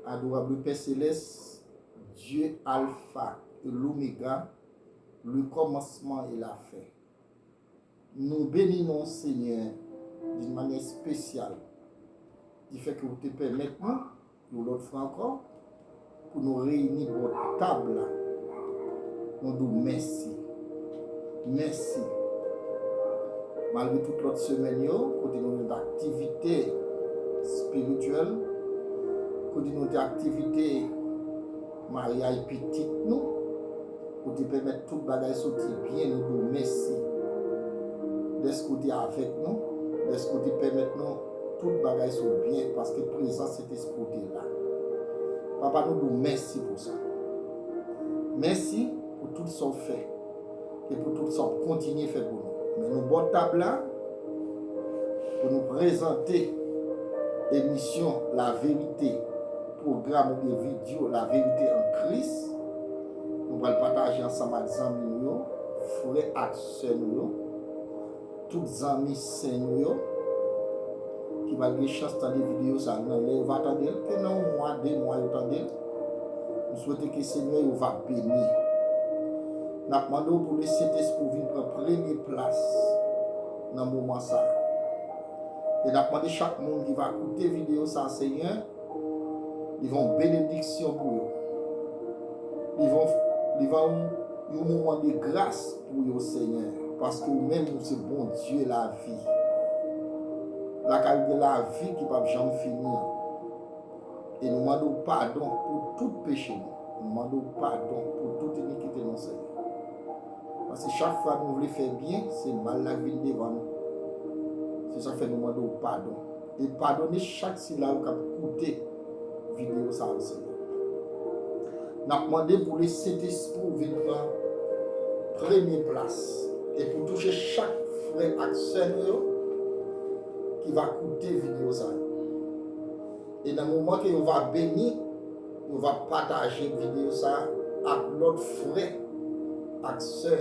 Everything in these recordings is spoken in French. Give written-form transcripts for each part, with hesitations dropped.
adorable Père Céleste, Dieu Alpha et l'Oméga, le commencement et la fin. Nous bénissons Seigneur d'une manière spéciale, qui fait que vous te permettez, nous l'autre fois encore, pour nous réunir pour table. Nous disons merci. Merci. Malgré toute l'autre semaine, côté nos activités spirituelles, côté nos activités mariage petit, nous, pour te permettre tout bagage sortir bien, nous disons merci. D'est-ce que tu es avec nous, d'est-ce que tu permets nous tout bagage soit bien, parce que présence cet esprit là. Papa, nous disons merci pour ça. Merci pour tout ce qu'on fait et pour tout ce qu'on continue à faire pour nous. Mais nous bon table là pour nous présenter l'émission La Vérité, programme de vidéo La Vérité en Christ. Nous allons partager ensemble avec les amis, frères et sœurs, tous les amis saints qui va avoir chance de des vidéos, ça nous va attendre que non, mois, 2 mois, nous souhaitons que le Seigneur va bénir. Nous demandons pour le Saint-Esprit venir prendre première place dans le moment ça. Et nous demandons chaque monde qui va écouter la vidéo, ça, Seigneur, ils vont bénédiction pour eux. Ils vont un moment de grâce pour eux, Seigneur. Parce que vous-même, c'est bon Dieu, la vie. La qualité de la vie qui ne peut jamais finir. Et nous demandons pardon pour tout péché. Nous demandons pardon pour toute iniquité, non, Seigneur. Parce que chaque fois que nous voulons faire bien, c'est mal la vie devant nous. C'est ça que nous demandons pardon. Et pardonner chaque syllabe qui a coûté vidéo ça aussi. Nous avons demandé pour les Saint-Esprit venir prendre première place. Et pour toucher chaque frère et sœur qui va écouter vidéo ça. Et dans le moment que on va bénir, on va partager vidéo ça avec l'autre frère et sœur.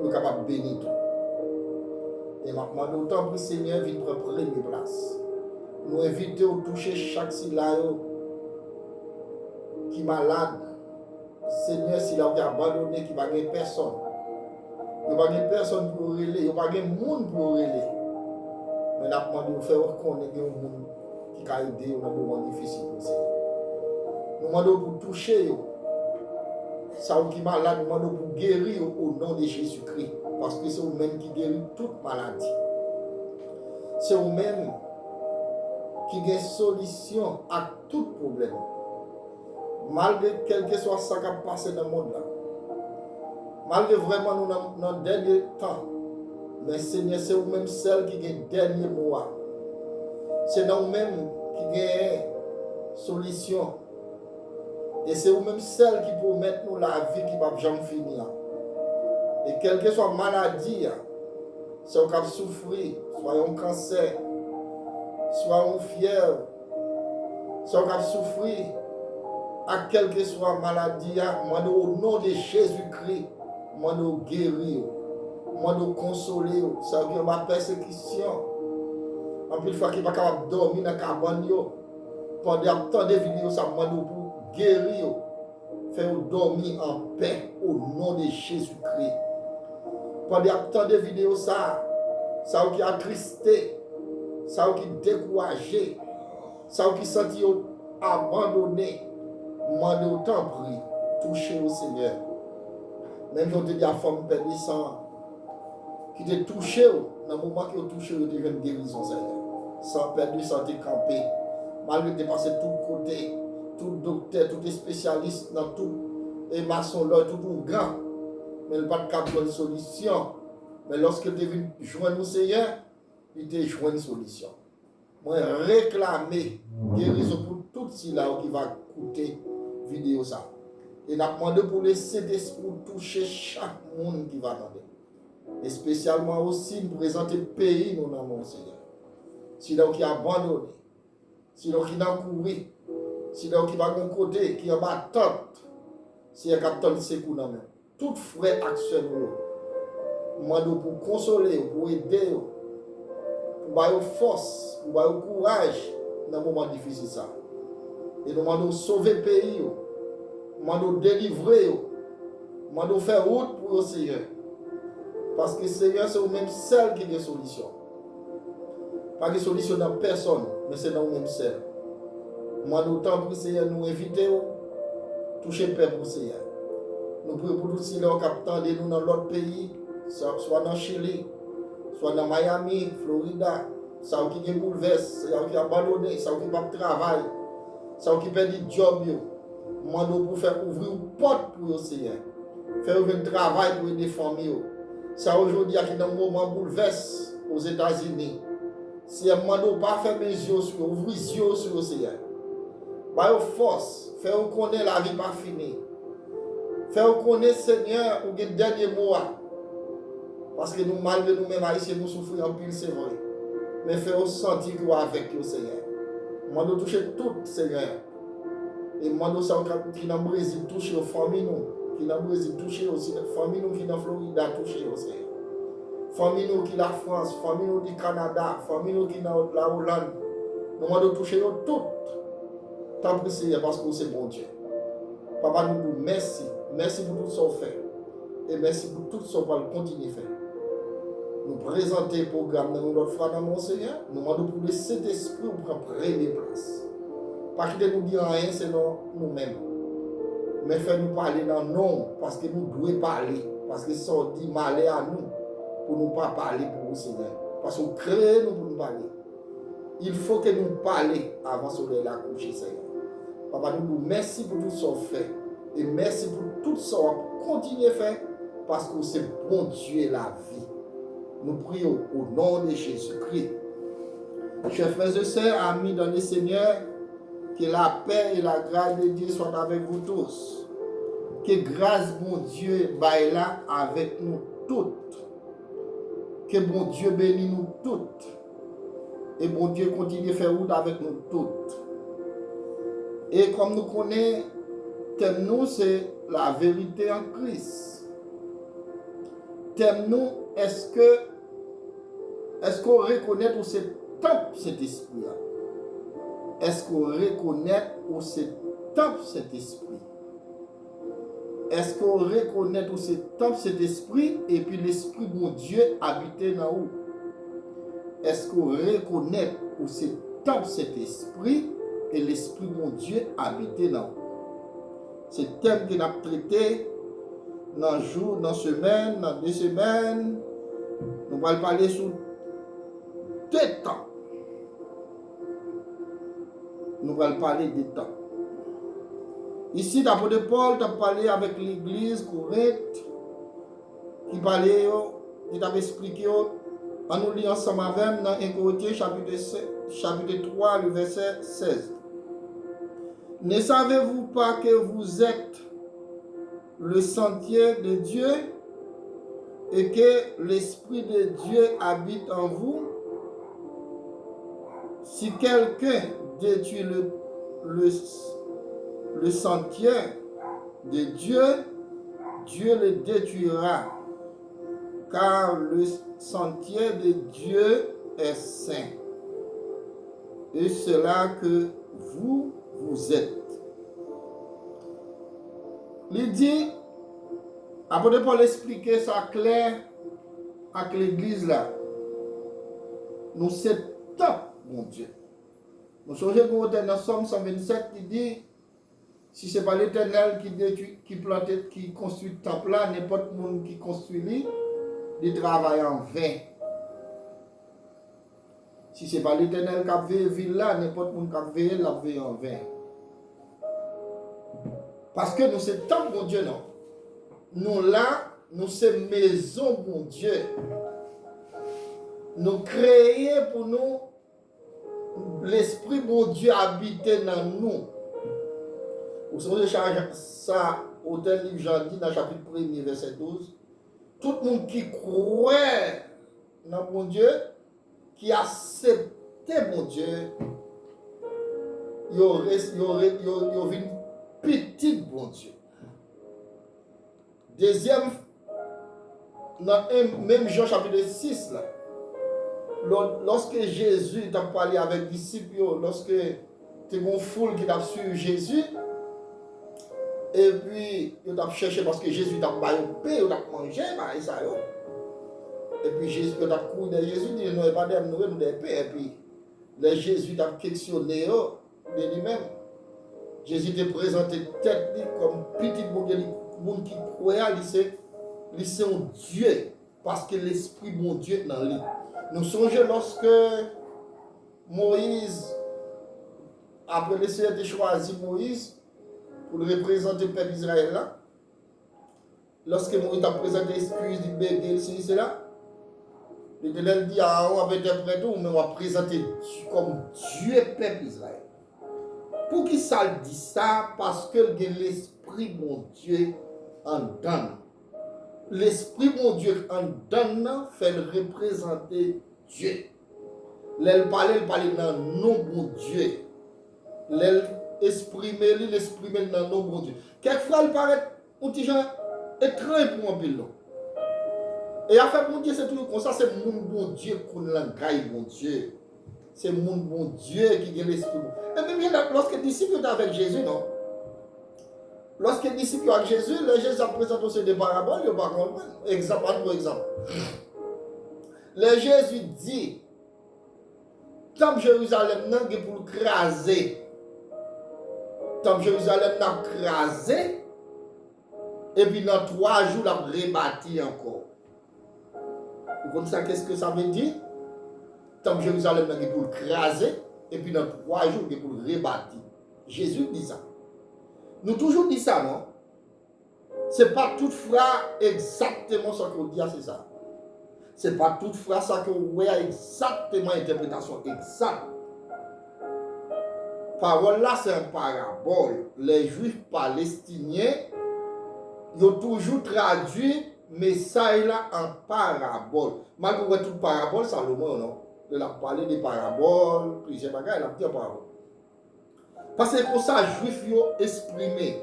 Nous sommes capables de bénir tout. Et maintenant, autant pour le Seigneur vient prendre première place. Nous invitons à toucher chaque syllabe qui est malade. Seigneur, s'il a abandonné, qui ne va pas personne. Il n'y a pas personne pour relayer, il n'y a pas de monde pour relayer. Mais nous demandons de faire reconnaître qu'il y a un monde qui a aidé dans un moment difficile. Nous demandons pour toucher ça qui est malade, nous demandons pour guérir au nom de Jésus-Christ. Parce que c'est vous-même qui guérit toute maladie. C'est vous-même qui a une solution à tout problème. Malgré quel que soit ce qui a passé dans le monde là. Malgré vraiment nous dans le dernier temps. Mais Seigneur, c'est vous-même celle qui a le dernier mot. C'est vous-même qui a une solution. Et c'est vous-même celle qui peut mettre nous la vie qui ne va jamais finir. Et quelle que soit la maladie, soit on souffrir, soit un cancer, soit une fièvre, soit on souffrir, à quelle que soit la maladie, moi au nom de Jésus-Christ, moi nous guérir, moi nous consoler, ça vient ma persécution. En plus, il faut qu'il ne soit pas capable de dormir dans la cabane, pendant tant de vidéos, ça moi nous pour guérir, faire dormir en paix au nom de Jésus-Christ. Pendant tant de vidéos, ça qui a attristé, ça qui découragé, ça qui senti abandonné, moi nous t'en prie, toucher au Seigneur. Même si on te dit à femme perdue qui te touché, dans le moment qui a touché, il devient une guérison, Seigneur. Sans perdre, sans te camper. Malgré que tu passé tout côté, tout docteur, tout spécialiste, dans tout, et maçon, là, tout grand. Mais il n'y a pas de cap de solution. Mais lorsque tu es venu joindre le Seigneur, il te joint une solution. Moi, réclamer guérison pour tout cela qui va coûter vidéo ça. Et nous demandé pour laisser d'esprit toucher chaque monde qui va demander. Et spécialement aussi nous présenter le pays, nous dans mon Seigneur. Si l'on qui a abandonné, si l'on qui n'a couru, si l'on qui va de côté, qui en bas tente, si un capitaine de secours dans même. Tout frère action nous demande pour consoler, pour aider, pour avoir force, pour avoir courage dans un moment difficile ça. Et nous demandons sauver le pays, nous demandons délivrer, nous demandons faire route pour le Seigneur. Parce que le Seigneur, c'est vous-même seul qui a des solutions. Pas de solution dans personne, mais c'est dans vous-même seul. Moi, nous temps pour le Seigneur, nous inviter, toucher le peuple pour le Seigneur. Nous prions pour tous ceux qui attendent nous dans l'autre pays, soit dans Chili, soit dans Miami, Florida, ça qui est bouleversé, ça qui est abandonné, ça qui n'a pas de travail, ça qui perd du job. Nous demandons pour faire ouvrir une porte pour le Seigneur. Faire ouvrir un travail pour les familles. Ça aujourd'hui, il y a un moment bouleversé aux États-Unis. Si on ne pas faire mes yeux sur ouvrir les yeux sur le Seigneur. Par force, faire connaître la vie pas finie. Faire connaître Seigneur ou le dernier mot. Parce que nous, malgré nous-mêmes haïtiens, nous souffrons en pile, c'est vrai. Mais faire sentir que avec le Seigneur. Moi, nous toucher tout, Seigneur. Et moi, nous sommes qui dans le Brésil toucher aux familles, nous. Qui dans le Brésil toucher aussi. Famille nous qui dans la Floride toucher au Seigneur. Famille nous qui la France, famille nous du Canada, famille nous qui dans la Hollande. Nous demandons toucher toutes. Tant pis Seigneur parce que c'est bon Dieu. Papa nous dit merci. Merci pour tout ce qu'on fait. Et merci pour tout ce qu'on va continuer à faire. Nous présenter le programme dans notre foi dans mon Seigneur. Nous demandons pour le Saint-Esprit pour prendre première place. Pas qu'il nous dit rien, c'est nous-mêmes. Mais faire-nous parler dans nous parce que nous devons parler. Parce que ça dit mal à nous. Pour ne pas parler pour le Seigneur. Parce qu'on crée nous pour nous parler. Il faut que nous parlions avant le soleil la coucher, Seigneur. Papa, nous vous merci pour tout ce qu'on fait. Et merci pour tout ce qu'on continue à faire. Parce que c'est bon Dieu la vie. Nous prions au nom de Jésus-Christ. Chers frères et sœurs, amis dans le Seigneur, que la paix et la grâce de Dieu soient avec vous tous. Que grâce, bon Dieu, baille là avec nous toutes. Que bon Dieu bénisse nous toutes. Et bon Dieu continue à faire route avec nous toutes. Et comme nous connaissons, thème nous, c'est la vérité en Christ. Thème nous, est-ce qu'on reconnaît où c'est top cet esprit-là? Est-ce qu'on reconnaît où c'est top cet esprit? Est-ce qu'on reconnaît où c'est top cet esprit et puis l'esprit de mon Dieu habite dans où? Est-ce qu'on reconnaît où c'est top cet esprit et l'esprit de mon Dieu habite dans où? C'est le thème qu'on a traité dans jour, dans semaine, dans 2 semaines. Nous allons parler sur 2 temps. Nous allons parler des temps. Ici, l'apôtre Paul t'a parlé avec l'église Corinthe, qui parlait, qui t'a expliqué, en nous lisant ensemble avec dans 1 Corinthiens chapitre 3, le verset 16. Ne savez-vous pas que vous êtes le sentier de Dieu et que l'Esprit de Dieu habite en vous? Si quelqu'un détruit le sentier de Dieu, Dieu le détruira, car le sentier de Dieu est saint. Et c'est là que vous êtes. Il dit, après Paul expliquer ça clair avec l'église là, nous c'est top, mon Dieu. Nous songez que dans Somme 127 qui dit, si ce n'est pas l'Éternel qui plante, qui construit le temple là, n'importe monde qui construit lui, il travaille en vain. Si ce n'est pas l'Éternel qui a veillé la ville là, n'importe monde qui a veillé, l'a veillé en vain. Parce que nous c'est tant bon Dieu, non? Nous là, nous c'est maison bon Dieu. Nous créés pour nous, l'Esprit bon Dieu habiter dans nous. Vous savez ça au livre Jean dit dans le chapitre 1er, verset 12. Tout le monde qui croit dans mon Dieu, qui accepte mon Dieu, il y aurait une petite bon Dieu. Deuxième, dans même Jean chapitre 6, là, lorsque Jésus a parlé avec les disciples, lorsque tu as une foule qui t'a suivi Jésus. Et puis, ils ont cherché parce que Jésus t'a pas paix, ils ont mangé, et ça. Et puis, Jésus, ils ont couru de Jésus, dit, nous, pas de nous, des paix. Et puis, les Jésus t'a questionné de lui-même. Jésus t'a présenté tête comme petit monde qui croyait, c'est un Dieu. Parce que l'Esprit mon Dieu dans lui. Nous songeons lorsque Moïse, après le Seigneur a choisi Moïse pour le représenter le peuple d'Israël là, lorsque Moïse a présenté l'excuse du bébé, c'est là, l'Éternel dit à on va interpréter ou mais on va présenter comme Dieu peuple d'Israël. Pour qui ça dit ça? Parce que l'Esprit mon Dieu en donne. L'Esprit mon Dieu en donne fait le représenter Dieu. L'elle parlait dans le nom de Dieu. L'elle exprimer dans le nom de Dieu. Quelquefois, il paraît un petit genre étrange pour un peu. Et en fait, mon Dieu, c'est tout comme ça, c'est mon bon Dieu qu'on l'engaille, mon Dieu. C'est mon bon Dieu qui a l'esprit. Et même lorsque les disciples étaient avec Jésus, non? Lorsque les disciples étaient avec Jésus, les Jésus a présenté aussi des paraboles, ils ne pas comprendre. Exemple, pour exemple. Le Jésus dit, tant Jérusalem n'a pour le craser. Tant Jérusalem n'a crasé, et puis dans 3 jours, il a rebâti encore. Vous comprenez ça, qu'est-ce que ça veut dire? Tant Jérusalem n'a pour le craser, et puis dans 3 jours, il a pour le rebâtir. Jésus dit ça. Nous toujours dit ça, non? Ce n'est pas toutefois exactement ce qu'on dit, c'est ça. Ce n'est pas toutefois ça qu'on a exactement l'interprétation exacte. Parole là, c'est une parabole. Les Juifs palestiniens, ils ont toujours traduit le message là en parabole. Malgré toute parabole, Salomon, non? Il a parlé des paraboles, plusieurs bagages, il a dit parabole. Parce que pour ça, les Juifs ont exprimé.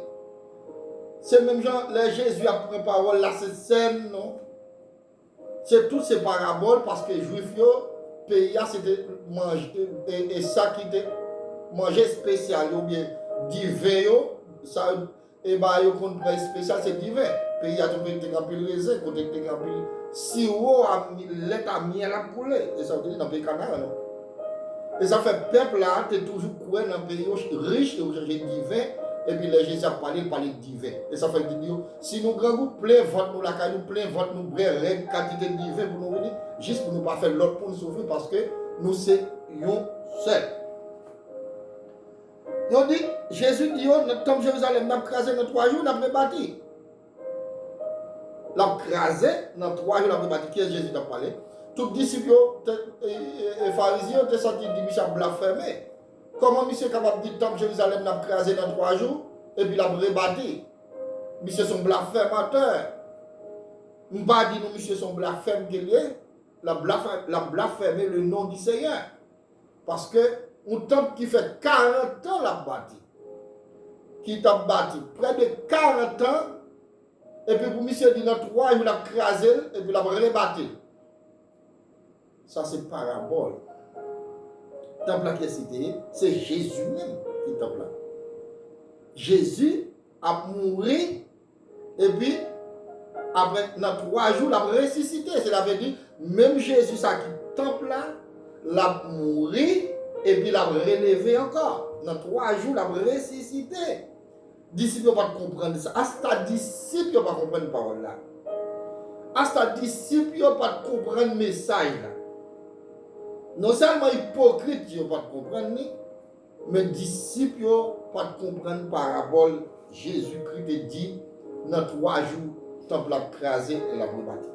C'est même genre, les Jésus a pris parole là, c'est scène, non? C'est toutes ces paraboles parce que les Juifs, pays, c'était manger, et ça qui était manger spécial ou bien divin, ça, et bah, yo qu'on prend spécial, c'est divin. Pays a trouvé que t'es pile raisin, qu'on t'es pile sirop, lait à miel à couler. Et ça veut dire dans le pays Canada, non? Et ça fait peuple là, t'es toujours couru dans un pays riche, et chercher divin, et puis les gens parlent de divin. Et ça fait dire, si nous grands plein vote nous la nous plein vote nous bref règle quantité de divin pour nous venir, juste pour nous pas faire l'autre pour nous souffrir parce que nous sommes seuls. Ils dit, Jésus dit, comme Jérusalem n'a crasé dans 3 jours, n'a pas bâti. L'a crasé dans 3 jours, n'a pas bâti. Qui est Jésus qui a parlé? Tous les disciples et pharisiens ont senti que Michel blasphémé. Comment monsieur est capable de dire que Jérusalem n'a crasé dans 3 jours et puis l'a rebâti? Monsieur sont blasphémateurs. Je ne pas dire que monsieur sont blasphémateurs qu'il y a. La blasphémé le nom du Seigneur. Parce que un temple qui fait 40 ans l'a bâti. Qui t'a bâti près de 40 ans. Et puis pour monsieur dit dans 3 jours, il a crasé et puis il a rebâti. Ça c'est parabole. Temple qui est cité, c'est Jésus même qui est temple là. Jésus a mouru et puis après dans 3 jours il a ressuscité. Cela veut dire même Jésus ça qui est temple là, l'a mouru et puis il a relevé encore. Dans 3 jours il a ressuscité. Disciples ne peuvent pas comprendre ça. Hasta disciples ne peuvent pas comprendre la parole là. Hasta disciples ne peuvent pas comprendre le message là. Non seulement hypocrite, ils ne peuvent pas comprendre, mais disciples ne peuvent pas comprendre la parabole. Jésus-Christ te dit, dans 3 jours, le temple a crasé et l'a rebâti.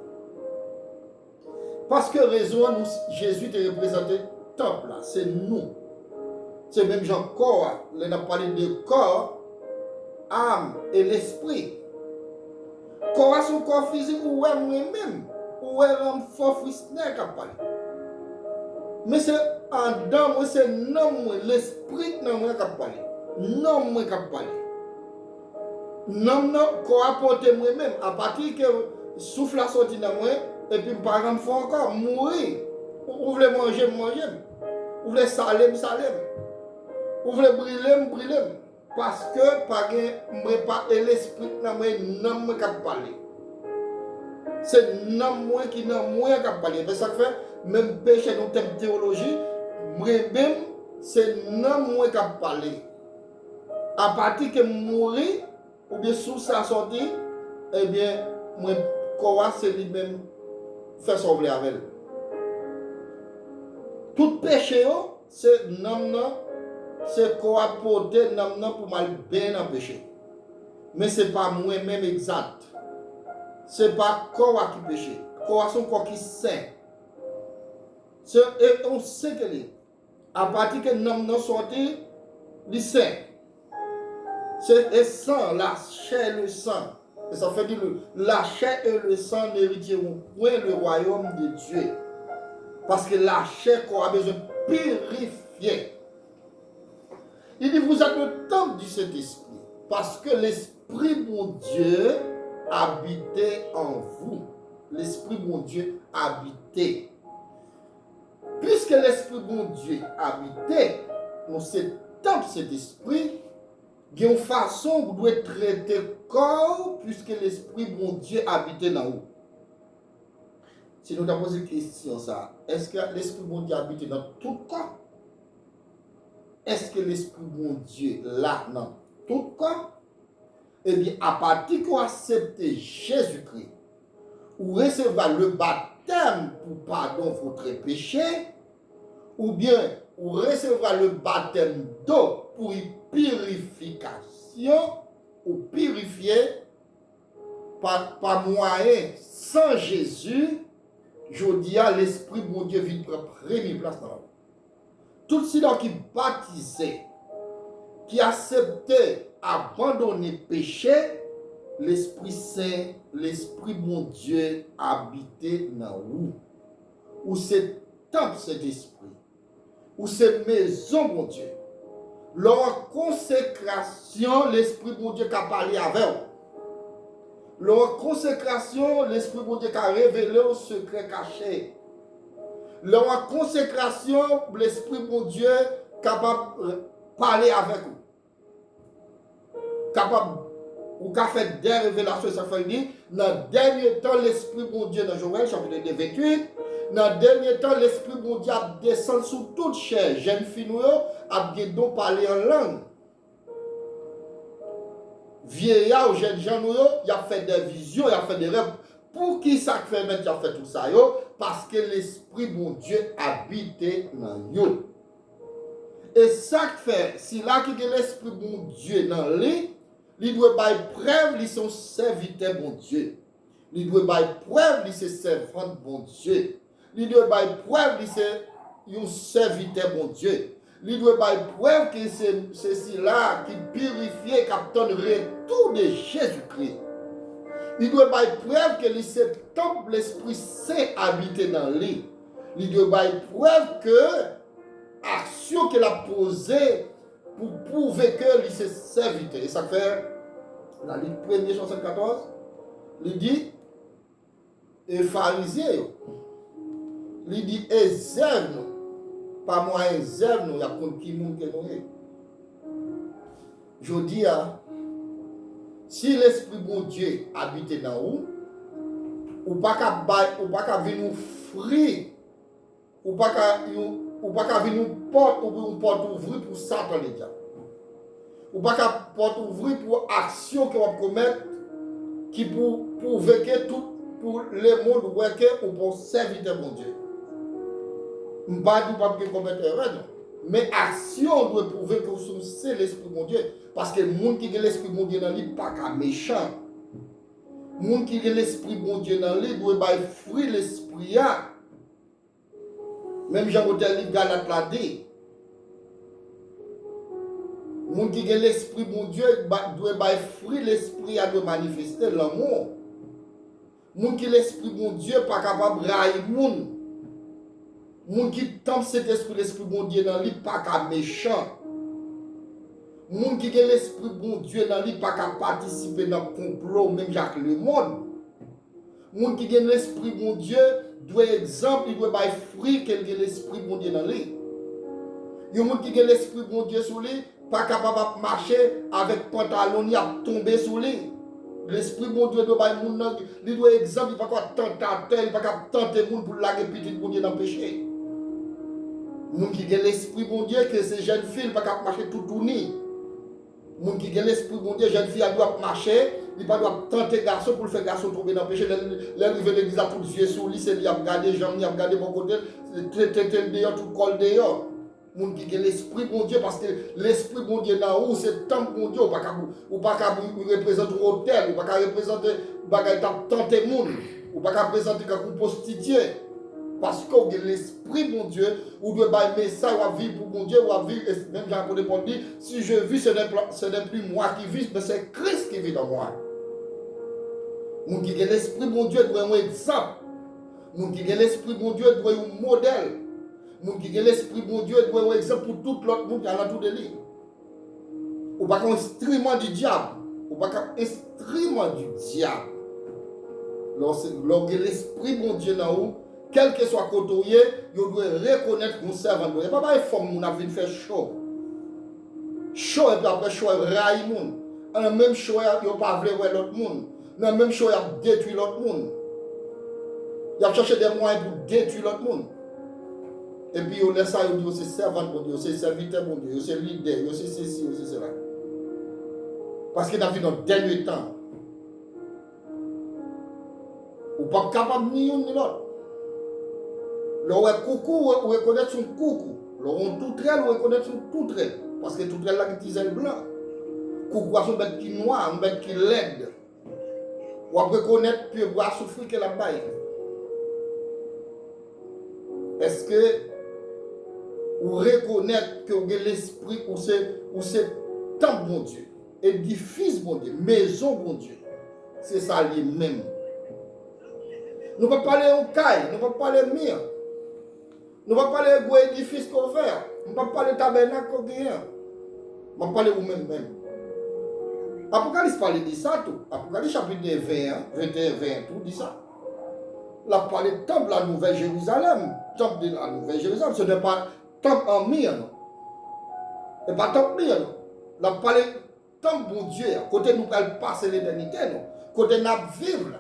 Parce que raison, Jésus te représenté le temple là, c'est nous. C'est même Jean corps, on a parlé de corps, âme et l'esprit. Corps c'est un corps physique ou est moi-même, ou est un fort frisnel qui a parlé. Mais c'est en dedans, moi, c'est non, l'esprit non, moi qui a parlé. Non, moi qui a parlé. Non, qu'on apporte moi-même. À partir que souffle a sorti dans moi, et puis par exemple, il faut encore mourir. Vous voulez manger, manger. Vous voulez saler, saler. Vous voulez brûler, brûler. Parce que pas l'esprit n'a pas parlé. C'est non moi qui n'a moins qu'à parler. Mais ça fait même péché dans thème théologie, même c'est non moi qu'à parler. À partir que mourir ou bien sous sa sortie, eh bien moi quoi c'est lui-même faire sauver avec elle. Tout péché c'est non c'est quoi porter non pour mal bien en péché. Mais c'est pas moi-même exact. C'est pas quoi qui péché. Quoi son corps qui saint. Et on sait que à partir que non sorti, il saint. C'est le sang, la chair et le sang. Et ça fait dire la chair et le sang n'hériteront point le royaume de Dieu. Parce que la chair qu'on a besoin de purifier. Il dit, vous êtes le temple du Saint-Esprit. Parce que l'Esprit mon Dieu habitait en vous. L'Esprit mon Dieu habitait. Puisque l'Esprit mon Dieu habitait, dans ce temple, cet esprit, il y a une façon où vous devez traiter le corps, puisque l'Esprit mon Dieu habitait dans vous. Si nous avons posé une question, ça, est-ce que l'Esprit mon Dieu habite dans tout corps? Est-ce que l'Esprit mon Dieu là dans tout corps? Eh bien, à partir qu'on accepte Jésus-Christ, ou recevoir le baptême pour pardon de votre péché, ou bien ou recevoir le baptême d'eau pour une purification, ou purifier par moyen sans Jésus, je dis à l'Esprit mon Dieu vient prendre première place dans la vie. Tout ceux qui baptisé, qui acceptait abandonner le péché, l'Esprit Saint, l'Esprit mon Dieu habitait dans vous. Ou c'est temple cet esprit. Ou c'est maison mon Dieu. Leur consécration, l'Esprit mon Dieu qui a parlé avec vous. Leur consécration, l'Esprit mon Dieu qui a révélé au secret caché. Leur consécration, l'Esprit mon Dieu capable de parler avec vous. Capable ou qu'a fait des révélations, ça fait dire, dans le dernier temps, l'Esprit mon Dieu, dans Joël, chapitre 2, 28, dans le dernier temps, l'Esprit mon Dieu a descendu sur toute chair. Jeune fille, a donc parlé en langue. Vieillard ou jeune gens, il a fait des visions, il a fait des rêves. Pour qui ça fait mettre, il a fait tout ça? Parce que l'Esprit mon Dieu habite dans eux. Et ça fait, si là qui est l'Esprit mon Dieu dans lui, il doit faire preuve, il son serviteur bon Dieu. Il doit faire preuve, il c'est servant bon Dieu. Il doit faire preuve, il c'est un serviteur bon Dieu. Il doit faire preuve que c'est ceci-là qui purifie, qui obtient le retour de Jésus-Christ. Il doit faire preuve que c'est le temple, l'Esprit Saint habite dans lui. Il doit faire preuve que l'action qu'il a posée pour prouver que c'est serviteur. Et ça fait, dans le 1er chapitre 14, il dit, et pharisien, il dit, et zèbre, pas moi, et zèbre, il y a qui monde que nous est. Je dis, si l'Esprit bon Dieu habite dans vous, ou pas qu'à venir fruit, ou pas qu'à venir porte ouvrir pour Satan les diables. Ou pas qu'à porte ouvrir pour action que vous commettre qui pour vécu tout pour le monde ou pour servir mon Dieu. Je ne pas commettre erreur, mais action doit prouver que vous c'est l'Esprit mon Dieu. Parce que le monde qui a l'Esprit mon Dieu dans lui, pas qu'à méchant. Le monde qui a l'Esprit mon Dieu dans lui, doit faire fruit l'Esprit. Même Jean-Baptiste livre Galate l'a dit. Le monde qui a l'Esprit mon Dieu, doit faire fruit l'Esprit doit manifester l'amour. Le monde qui a l'Esprit mon Dieu, pas capable de railler le monde. Le monde qui tombe cet esprit, l'Esprit bon Dieu dans lui, pas qu'à méchant. Le monde qui a l'Esprit bon Dieu dans lui, pas qu'à participer dans le complot, même Jacques le monde. Le monde qui a l'Esprit bon Dieu, doit exemple, il doit faire fruit qu'il a l'Esprit bon Dieu dans lui. Yon moun qui a l'esprit bon Dieu sous lui, pas capable de marcher avec pantalon, il a tombé sous lui. L'esprit bon Dieu doit pas moun nan, il doit exemple, il pas quoi tentateur, il pas capable tenter moun pour laguer petit bon Dieu dans le péché. Moun qui a l'esprit bon Dieu que ces jeunes filles pas capable marcher tout tourner. Moun qui a l'esprit bon Dieu, jeune fille doit marcher, il pas doit tenter garçon pour le faire garçon tomber dans le péché. L'arrivée de l'église a tout yeux sur lui, c'est lui a regardé jambes, il a regardé mon côté, tel dehors, tout col dehors. Moun qui a l'esprit bon Dieu, parce que l'esprit bon Dieu dans où c'est temple bon Dieu, ou pas qu'à représenter un hôtel, ou pas qu'à représenter bagay tenter moun, ou pas qu'à représenter comme prostituée. Parce que l'esprit bon Dieu, ou doit aimer ça, ou à vivre pour mon Dieu, ou à vivre, même Jean-Paul dit, si je vis, ce n'est plus moi qui vis, mais c'est Christ qui vit dans moi. Moun qui a l'esprit bon Dieu doit être un exemple. Moun qui a l'esprit bon Dieu doit être un modèle. Moun qui a l'esprit bon Dieu doit être un exemple pour tout l'autre monde qui a l'entour de lui. Ou pas qu'un instrument du diable. Ou pas qu'un instrument du diable. Lorsque l'esprit bon Dieu dans vous, quel que soit côté, vous devez reconnaître mon servant. Il n'y a pas de forme où on a vu faire chaud. Chaud et puis après chaud, raille moun. En le même chaud, il n'y a pas voulu voir l'autre monde. Dans le même chaud, il a détruit l'autre monde. Il a cherché des moyens pour détruire l'autre monde. Et puis il laisse ça, il dit c'est servant pour Dieu, c'est serviteur pour Dieu, c'est leader, c'est ceci, c'est cela. Parce qu'il a vu dans le dernier temps. Ou pas capable ni l'un ni l'autre. Le coucou, ou reconnaître son coucou. Le tout trait, ou reconnaître son tout trait. Parce que tout trait là qui est blanc. Coucou a son bête qui est noir, un bête qui est laide. Ou reconnaître puis boire souffrir que la baille. Est-ce que ou reconnaître que l'esprit ou c'est temple bon Dieu, édifice bon Dieu, maison bon Dieu. C'est ça lui-même. Nous ne pouvons pas parler au caille, nous ne pouvons pas parler de mire. Nous ne pouvons pas parler de l'édifice qu'on fait. Nous ne pouvons pas parler de tabernacle qu'on gagne. Nous ne pouvons pas parler de nous-mêmes. Apocalypse parle de ça tout. Apocalypse chapitre 21, 21, 20, tout dit ça. Il a parlé de temple de la Nouvelle Jérusalem. Temple de la Nouvelle Jérusalem, ce n'est pas temple en mire, non. Ce n'est pas temple mire, non. Il a parlé de temple bon Dieu. Côté nous allons passer l'éternité, non. Côté nous vivre,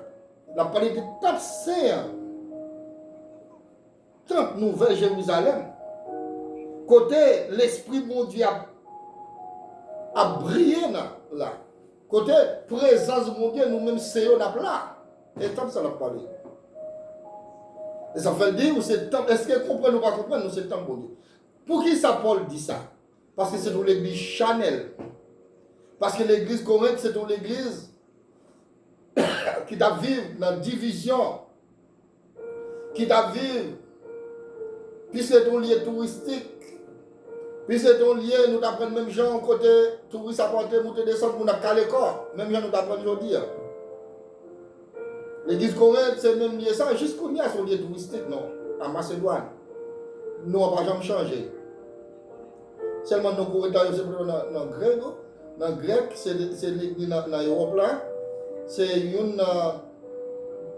il a parlé de temple saint. Temple Nouvelle Jérusalem. Côté l'Esprit bon Dieu a brillé là. Côté présence de mon Dieu, nous-mêmes, c'est là. Et temple, ça l'a parlé. Et ça fait dire, c'est temple. Est-ce que comprendre ou pas comprendre, nous, c'est temple, bon Dieu. Pour qui ça, Paul dit ça? Parce que c'est dans l'église Chanel. Parce que l'église Corinthe, c'est dans l'église qui doit vivre dans la division, qui doit vivre, puis c'est un lieu touristique. Puis c'est un lien, nous apprenons même gens côté touristes à porter, monter, descendre, pour nous caler corps. Même gens nous apprenons aujourd'hui. L'église Corinthe, c'est même lié ça, jusqu'au lien, c'est un lieu touristique, non, à Macédoine. Nous, on n'a pas jamais changé. Seulement, nos Corinthens, c'est dans le grec. Dans le grec, c'est l'église dans l'Europe là. C'est une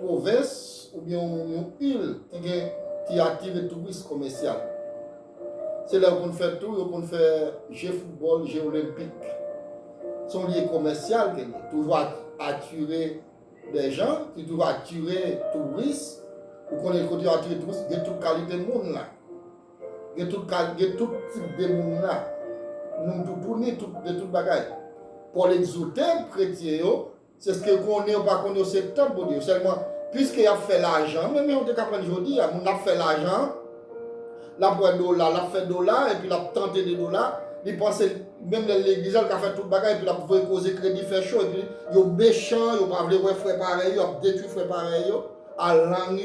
province ou bien une île qui attire les touristes commerciaux. C'est là où on fait tout, où on fait jeux football, jeux olympiques. Son lieu commercial qui toujours attirer des gens, qui toujours attirer touristes, ou qu'on est côté attirer touristes, il y a toute qualité de monde là. Il y a tout type de monde là. Nous tout tourner, de toute bagaille. Pour l'exhorter, chrétien, c'est ce que qu'on est ou pas qu'on est au septembre, bon Dieu. Seulement, puisqu'il a fait l'argent, même si on est capable aujourd'hui, on a fait l'argent. La boîte dollar, la fait dollar, et puis la tenté des dollars. Il pensait, même l'église, elle a fait tout le bagage, et puis la pouvait causer crédit, fait chaud, et puis ils sont méchants, ils n'ont pas voulu faire pareil, ils ont détruit faire pareil, à langue,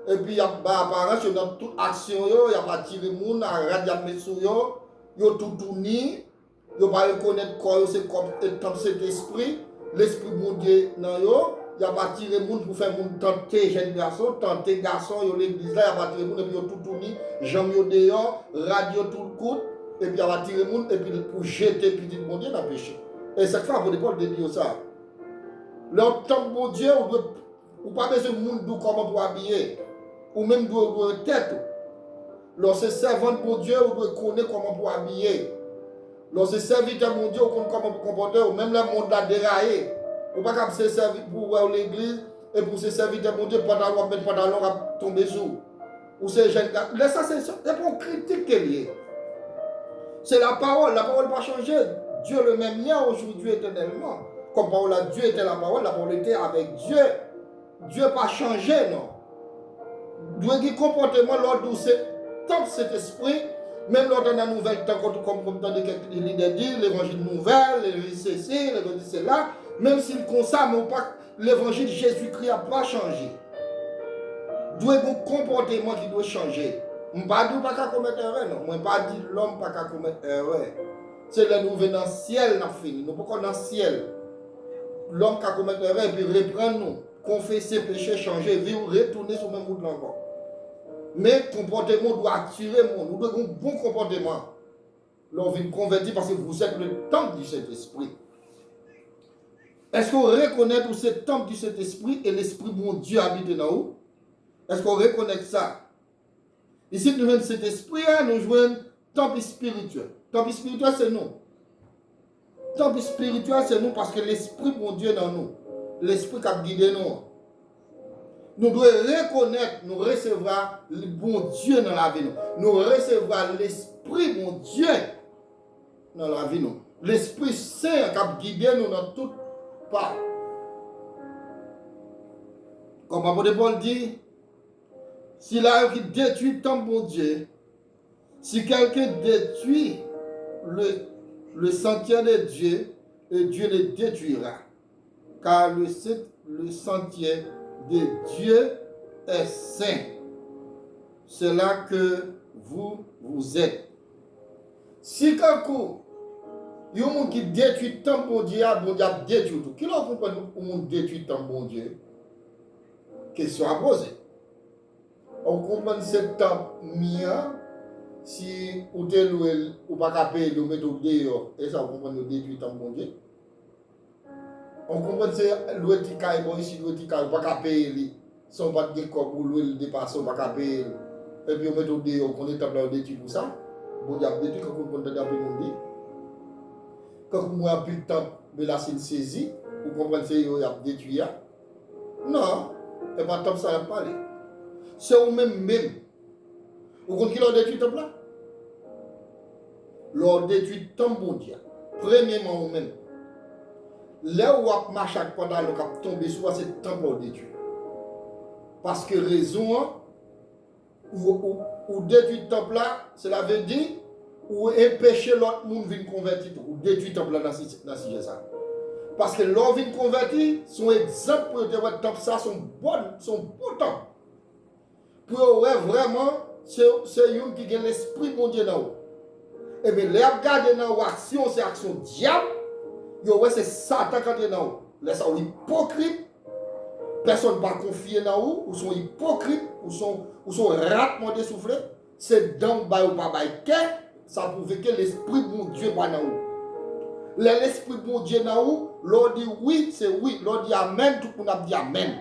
et puis il y a apparence, dans toute action, il n'y a pas tiré le monde, à radier sur eux, ils ont tout tourné, ils n'ont pas reconnaître quoi, c'est comme cet esprit, l'esprit bon Dieu dans eux. Il y a pas tiré le monde pour faire monde tenter jeune garçon, tenter garçon, il y a l'église là, il y a pas tiré le monde, et puis il y a tout tourné, jambes dehors, radio tout le coup, et puis il y a pas tiré le monde, et puis pour jeter petit bon Dieu dans le péché. Et cette fois, pour Paul de dire ça. Leur temps bon Dieu, ou pas besoin de monde comment pour habiller, ou même de tête. Lorsque servant pour Dieu, vous devez connaître comment pour habiller. Lorsque serviteur mon Dieu, vous connaissez comment pour comporter. Même le monde a déraillé. Vous ne pouvez pas se servir pour l'église et pour se serviteur mon Dieu, pantalon, mettre pantalon, tomber sous. Ou c'est jeune. Là, ça, c'est pour critique qu'il y a. C'est la parole ne va pas changer. Dieu le même hier, aujourd'hui, éternellement. Comme parole à Dieu était la parole était avec Dieu. Dieu n'a pas changé, non. Dieu a un comportement lors de cet esprit, même lors de la nouvelle temps, comme dans les leaders disent, l'évangile nouvelle, l'évangile ceci, l'évangile cela, même s'il comme ça, mais l'évangile Jésus-Christ n'a pas changé. Dieu a un comportement qui doit changer. Je ne dis pas qu'il commettre erreur, non. Je ne dis pas que l'homme ne peut commettre erreur. C'est le nouveau dans le ciel, nous fini. Nous ne pouvons pas dans le ciel. L'homme qui a commis erreur, puis reprendre nous, confesser péché, changer, vivre, retourner sur le même route encore. Mais le comportement doit attirer le monde. Nous devons avoir un bon comportement. Là, on vient convertir parce que vous êtes le temple du Saint-Esprit. Est-ce qu'on reconnaît tout ce temple du Saint-Esprit et l'Esprit de mon Dieu habite dans nous? Est-ce qu'on reconnaît ça? Ici, nous avons cet esprit, nous jouons un temple spirituel. Temple spirituel, c'est nous. Temple spirituel, c'est nous parce que l'Esprit de mon Dieu est dans nous. L'Esprit qui a guidé nous. Nous devons reconnaître, nous recevoir le bon Dieu dans la vie. Nous recevoir l'Esprit de mon Dieu dans la vie. L'Esprit Saint qui a guidé nous dans tout part. Comme l'apôtre Paul dit, si là qui détruit ton bon Dieu, si quelqu'un détruit le sentier de Dieu, Dieu le détruira. Car le sentier de Dieu est saint. C'est là que vous êtes. Si quelqu'un, il y a un monde qui détruit ton bon Dieu, bon Dieu détruit tout. Qui l'a compris pour détruire ton bon Dieu? Question à poser. On comprend cette temps mien. Si vous êtes loué, ou pas payer le mettre dehors, et ça, vous comprenez, détruire ton bon Dieu. On comprend que c'est loué Tikaï, bon, ici, loué Tikaï, ou pas payer, son pas de corps, ou loué le dépassé, ou pas payer, et puis on met dehors, on est tableau détruit pour ça. Bon, il y a détruit quand vous comprenez dans le monde. Quand vous avez plus de temps, mais là, c'est une saisie, vous comprenez que vous avez détruit. Non, et pas tant ça, pas parler. C'est vous-même. Vous comprenez qui l'a détruit le temple là? L'a détruit le temple bon Dieu. Premièrement, vous-même. Là où vous avez marché pendant le cap tombé sur ce temple là détruit. Parce que raison, ou détruit le temple là, cela veut dire, ou empêcher l'autre monde de convertir, ou détruire le temple là dans ce ça. Parce que l'on vient convertir, son exemple pour dire que le temple ça, son bon temple. Pour vraiment, c'est un qui a l'esprit de mon Dieu dans vous. Et bien, les regarder dans vos actions, c'est action diable. C'est Satan qui est dans vous. Les sont hypocrites. Personne ne va confier dans vous. Ou sont hypocrites. Ou sont ratement dessoufflés. C'est dans vous, ou pas ça prouve que l'esprit de mon Dieu est dans vous. L'esprit de mon Dieu est dans vous. L'on dit oui, c'est oui. L'on dit amen, tout le monde a dit amen.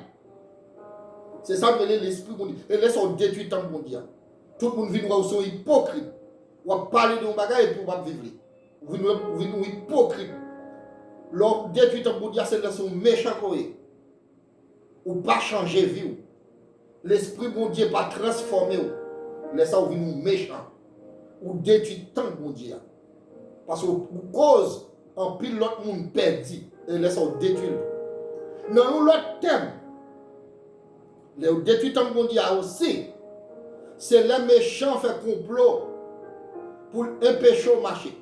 C'est ça que l'esprit de mon Dieu. Et laisse on détruire tant bon Dieu. Tout le monde vient voir sont hypocrites. On va parler de nos bagages pour pas vivre. Vous venez hypocrites. L'on détruit tant bon Dieu, c'est là son méchant coé. Ou pas changer vie. L'esprit de mon Dieu pas transformer. Laisse ça vous venez méchant. Ou détruit tant bon Dieu. Parce que pour cause en pile l'autre monde perdu et laisse on détruire. Non, l'autre thème. Les détruits tant bon Dieu aussi. C'est les méchants fait complot pour empêcher au marché.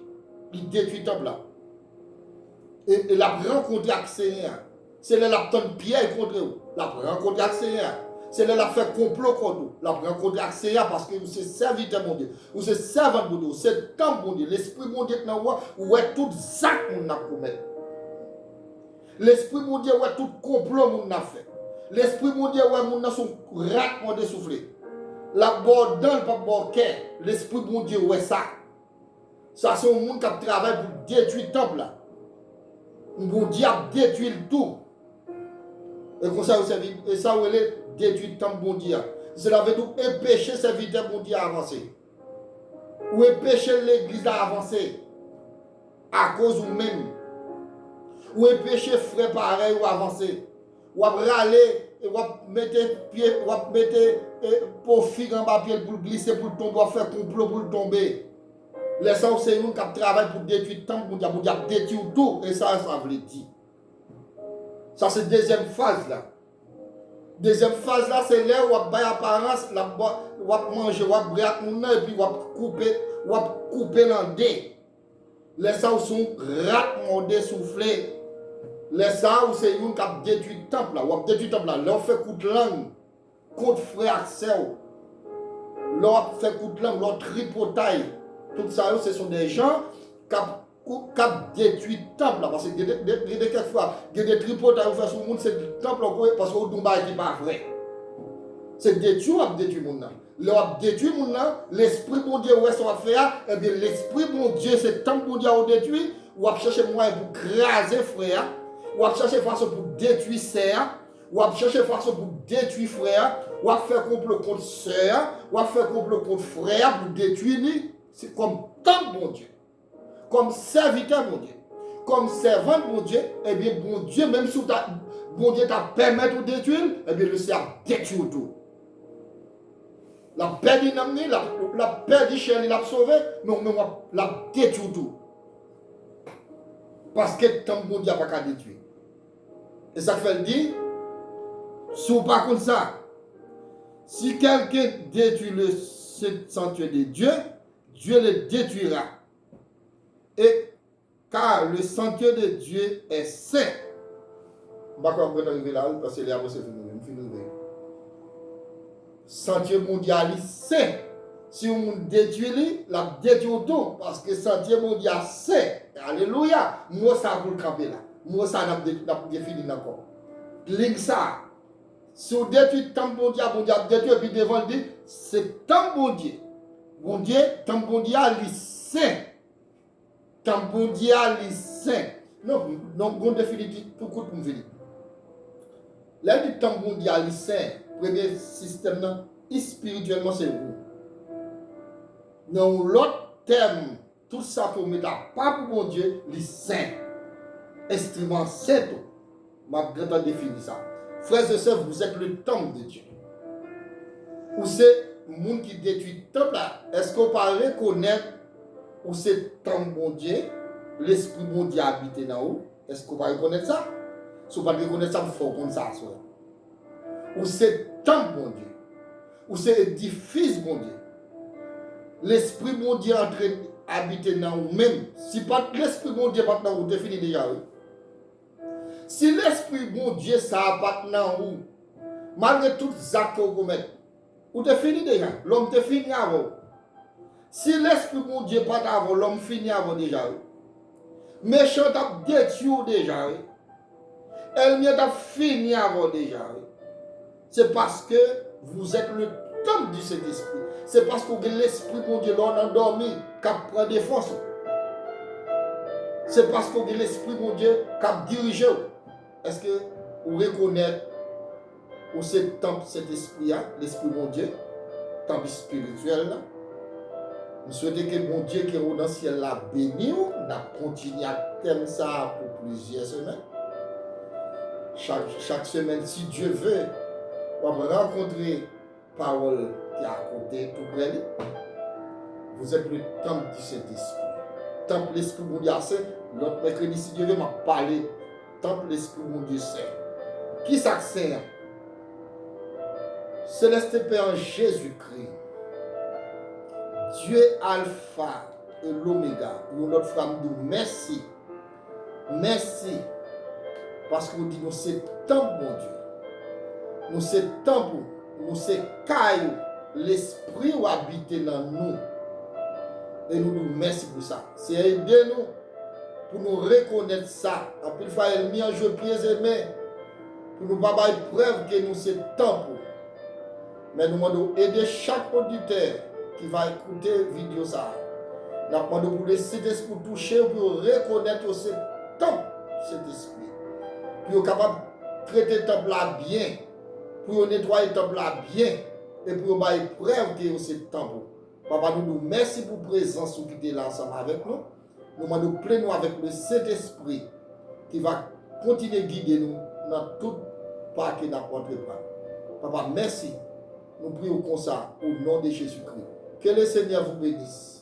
Ils détruisent le temple là. Et la rencontre avec Seigneur. C'est là la tonne pierre contre eux. La rencontre avec Seigneur. C'est là la fait complot contre eux. La rencontre avec Seigneur parce que vous êtes serviteur mon Dieu. Vous êtes servant mon Dieu. C'est le temps mon Dieu. L'esprit mon Dieu dans vous. Où est tout ça qu'on a commis. L'esprit mon Dieu où est tout complot qu'on a fait. L'esprit mon Dieu où est mon son ratement dessoufflé. La bord dans le pas bord cœur. L'esprit mon Dieu où est ça. Ça c'est un monde qui travaille pour détruire le temple là. Mon Dieu a détruit le tout. Et comme ça, et ça où elle est détruit le temple bon Dieu. Cela veut donc empêcher serviteur bon Dieu à avancer. Ou empêcher l'église d'avancer à cause ou même. Ou empêcher frère pareil ou avancer. Ou râler, ou mettre pied, ou mettre pour figue en bas pied pour glisser, pour tomber, ou faire complot pour tomber. Les gens, c'est nous qui travaillent pour détruire le temps, pour détruire tout. Et ça veut dire. Ça, c'est la deuxième phase là. Deuxième phase là, c'est là où on a apparence, où on manger, où on boire, et puis où on couper l'endé. Les gens sont raccordés, soufflés. Les gens, c'est nous qui avons détruit le temple là. Où on détruit le temple là. Là, on fait coup de langue contre frère Axel. Là, on fait coup de langue, là, on tripotaille. Tout ça, ce sont des gens qui ont détruit le temple. Parce que quelquefois, il y a des tripotailles qui font sur le monde, c'est le temple parce qu'on ne pas pas vrai. C'est détruit ou détruit le monde. Là, on détruit le monde, l'esprit bon Dieu, où est-ce qu'on va faire? Eh bien, l'esprit bon Dieu, c'est le temple bon Dieu à détruit. Ou à chercher moyen pour craser frère, ou à chercher façon pour détruire sœur, ou à chercher façon pour détruire frère, ou à faire complot contre sœur, ou à faire complot contre frère pour détruire lui. C'est comme tant bon Dieu, comme serviteur bon Dieu, comme servant bon Dieu, eh bien bon Dieu, même si bon Dieu t'a permis de détruire, eh bien le Seigneur détruit tout. La paix dynamique, la paix du chien, il l'a sauvé, mais la détruit tout. Parce que tant bon Dieu n'a pas qu'à détruire. Et ça fait le dire, si vous pas comme ça, si quelqu'un détruit le sanctuaire de Dieu, Dieu le détruira. Et car le sanctuaire de Dieu est saint. Je ne vais pas arriver là parce que les avocats sont finis. Sanctuaire mondial est saint. Si on détruit, la détruit tout. Parce que sanctuaire mondial saint. Alléluia. Moi, ça vous le camper là. Moi, ça n'a pas défini encore. Ligne ça. Si on détruit le temple mondial, détruit, et puis devant le dit, c'est temple mondial. Bon Dieu, temple mondial est saint. Temple mondial est saint. Non, on définit tout court pour me dire. Là, le temple mondial est saint. Premier système, spirituellement, c'est vous. Dans l'autre terme, tout ça pour mettre à part pour mon Dieu, les saints. Instrument saint. Ma grande définit ça. Frères et sœurs, vous êtes le temple de Dieu. Ou c'est le monde qui détruit le temple là. Est-ce qu'on peut reconnaître où c'est le temple de Dieu, l'esprit de Dieu habite dans où? Est-ce qu'on va reconnaître ça? Si on ne peut pas reconnaître ça, il faut qu'on ça. Ou c'est le temple de Dieu. Ou c'est l'édifice de Dieu. L'esprit de Dieu est en train d'habiter dans vous-même. Si pas l'esprit de Dieu est dans vous, définit déjà. Oui. Si l'esprit de Dieu ça pas dans vous, malgré tous les actes que vous commettez, vous définit déjà. L'homme définit avant. Si l'esprit de Dieu pas dans vous, l'homme finit avant déjà. Oui. Méchant a détruit déjà. Oui. Elle vient de finir avant déjà. Oui. C'est parce que vous êtes le temple de cet esprit. C'est parce que l'esprit de Dieu l'a endormi, qui prend défense. C'est parce que l'esprit de Dieu qui dirige. Est-ce que vous reconnaissez où c'est le temple, cet esprit, l'esprit de Dieu, temple spirituel là? Nous souhaitons que mon Dieu qui est dans le ciel l'a béni, n'a continué à thème ça pour plusieurs semaines. Chaque semaine, si Dieu veut, on va rencontrer parole qui est à côté, tout près. Vous êtes le temple de cet esprit. Temple l'esprit mon Dieu saint. L'autre mercredi, si Dieu veut m'a parler, temple l'esprit mon Dieu saint. Qui s'accède? Céleste Père Jésus-Christ. Dieu Alpha et l'Oméga. Nous notre femme dit merci. Merci. Parce que vous dites nous c'est temple mon Dieu. Nous c'est temple. Nous c'est caillou. L'esprit ou habiter dans nous. Et nous nous merci pour ça. C'est aider nous pour nous reconnaître ça. Après il faut mis en jeu pieds et mains. Pour nous pas avoir preuve que nous c'est temple. Mais nous demandons aider chaque auditeur qui va écouter la vidéo ça. Nous demandons pour laisser l'esprit toucher, pour reconnaître que c'est temple cet esprit. Pour être capable de traiter le temple là bien. Pour nettoyer le temple là bien. Et pour avoir preuve que c'est temple. Papa, nous nous merci pour présence qui est là ensemble avec nous. Nous plaignons avec le Saint-Esprit qui va continuer à guider nous dans tout pas que nous entreprendre. Papa, merci. Nous prions comme ça au nom de Jésus-Christ. Que le Seigneur vous bénisse.